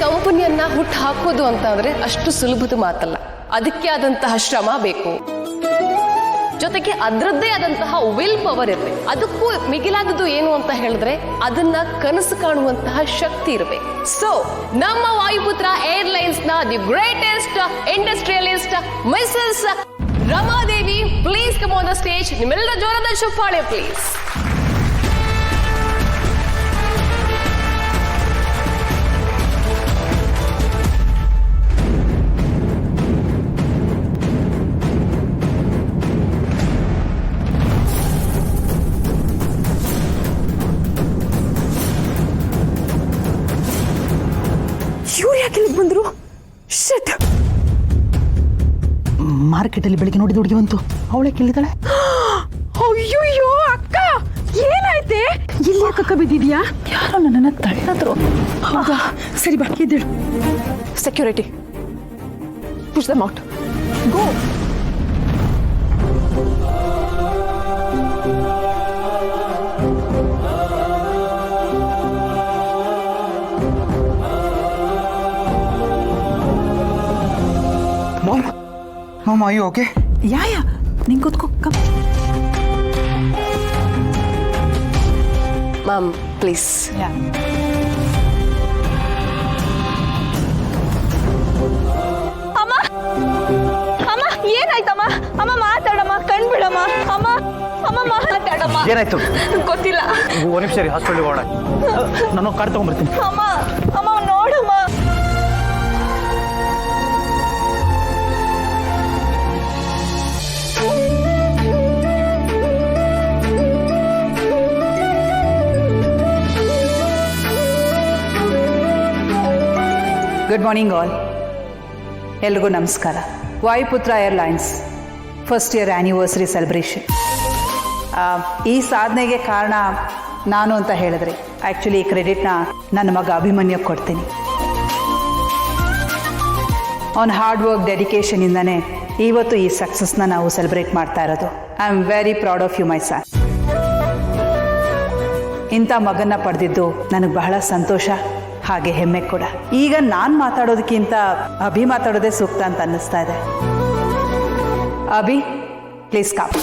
ಕಂಪನಿಯನ್ನ ಹುಟ್ಟು ಹಾಕೋದು ಅಂತ ಅಂದ್ರೆ ಅಷ್ಟು ಸುಲಭದ ಮಾತಲ್ಲ. ಅದಕ್ಕೆ ಆದಂತಹ ಶ್ರಮ ಬೇಕು, ಜೊತೆಗೆ ಅದರದ್ದೇ ಆದಂತಹ ವಿಲ್ ಪವರ್ ಇರಬೇಕು. ಅದಕ್ಕೂ ಮಿಗಿಲಾದದ್ದು ಏನು ಅಂತ ಹೇಳಿದ್ರೆ ಅದನ್ನ ಕನಸು ಕಾಣುವಂತಹ ಶಕ್ತಿ ಇರಬೇಕು. ಸೊ ನಮ್ಮ ವಾಯುಪುತ್ರ ಏರ್ಲೈನ್ಸ್ ನ the greatest industrialist Mrs Ramadevi, please come on the stage. ನಿಮ್ಮೆಲ್ಲರ ಜೋರಾದ ಚಪ್ಪಾಳೆ ಪ್ಲೀಸ್. ಇವ್ರು ಯಾಕೆ ಇಲ್ಲಿಗೆ ಬಂದ್ರು? ಶಟ್. ಮಾರ್ಕೆಟಲ್ಲಿ ಬೆಳಿಗ್ಗೆ ನೋಡಿದ ಹುಡುಗಿ ಬಂತು, ಅವಳೆ ಕೇಳಿದಾಳೆ. ಅಯ್ಯೋ ಅಕ್ಕ, ಏನಾಯ್ತೆ? ಇಲ್ಲಿ ಯಾಕಕ್ಕ ಬಿದ್ದಿದ್ಯಾ? ಯಾರೋ ನನ್ನನ್ನು ತಳ್ಳದ್ರು. ಹೌದಾ? ಸರಿ ಬಾ, ಇದ್ದೇಳು. Security, push them out. Go. Mom, are you okay? ಯಾ ನಿಂಗೆ ಕೂತ್ಕೋ. ಕಮ್. Ma'am please. ಅಮ್ಮ ಅಮ್ಮ ಏನಾಯ್ತಮ್ಮ? ಅಮ್ಮ ಮಾತಾಡಮ್ಮ, ಕಣ್ಬಿಡಮ್ಮ. ಅಮ್ಮ ಅಮ್ಮ ಮಾತಾಡಮ್ಮ. ಏನಾಯ್ತು? ಗೊತ್ತಿಲ್ಲ. ಒಂದು ನಿಮಿಷ ರೀ, ಹಾಸ್ಪಿಟಲ್ಗೆ ಹೋಗೋಣ. ನಾನು ಕಾರ್ ತಗೊಂಡ್ಬರ್ತೀನಿ. ಅಮ್ಮ ಅಮ್ಮ ನೋಡಮ್ಮ. Good morning all. ಎಲ್ರಿಗೂ ನಮಸ್ಕಾರ. Vayuputra airlines first year anniversary celebration. ಈ ಸಾಧನೆಗೆ ಕಾರಣ ನಾನು ಅಂತ ಹೇಳಿದ್ರೆ ಆ್ಯಕ್ಚುಲಿ ಈ ಕ್ರೆಡಿಟ್ನ ನನ್ನ ಮಗ ಅಭಿಮನ್ಯಕ್ಕೆ ಕೊಡ್ತೀನಿ. ಅವನ ಹಾರ್ಡ್ ವರ್ಕ್ ಡೆಡಿಕೇಶನಿಂದನೇ ಇವತ್ತು ಈ ಸಕ್ಸಸ್ನ ನಾವು ಸೆಲೆಬ್ರೇಟ್ ಮಾಡ್ತಾ ಇರೋದು. I am very proud of you my son. ಇಂಥ ಮಗನ್ನ ಪಡೆದಿದ್ದು ನನಗೆ ಬಹಳ ಸಂತೋಷ, ಹಾಗೆ ಹೆಮ್ಮೆ ಕೂಡ. ಈಗ ನಾನು ಮಾತಾಡೋದಕ್ಕಿಂತ ಅಭಿ ಮಾತಾಡೋದೇ ಸೂಕ್ತ ಅಂತ ಅನ್ನಿಸ್ತಾ ಇದೆ. Abhi, please come.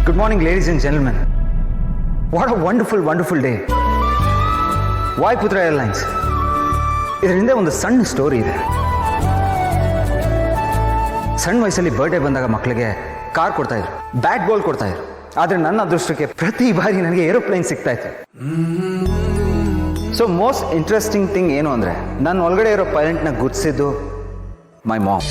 Good morning, ladies and gentlemen. What a wonderful, wonderful day. Vayuputra airlines, ಇದರ ಹಿಂದೆ ಒಂದು ಸಣ್ಣ ಸ್ಟೋರಿ ಇದೆ. ಸಣ್ಣ ವಯಸ್ಸಲ್ಲಿ ಬರ್ಡೇ ಬಂದಾಗ ಮಕ್ಕಳಿಗೆ ಕಾರ್ ಕೊಡ್ತಾ ಇದ್ರು, ಬ್ಯಾಟ್ ಬಾಲ್ ಕೊಡ್ತಾ ಇದ್ರು. ಆದರೆ ನನ್ನ ಅದೃಷ್ಟಕ್ಕೆ ಪ್ರತಿ ಬಾರಿ ನನಗೆ ಏರೋಪ್ಲೇನ್ ಸಿಗ್ತಾ ಇತ್ತು. ಸೊ ಮೋಸ್ಟ್ ಇಂಟ್ರೆಸ್ಟಿಂಗ್ ಥಿಂಗ್ ಏನು ಅಂದರೆ ನನ್ನ ಒಳಗಡೆ ಇರೋ ಪೈಲಟ್ನ ಗುರ್ತಿಸಿದ್ದು ಮೈ ಮಾಮ್.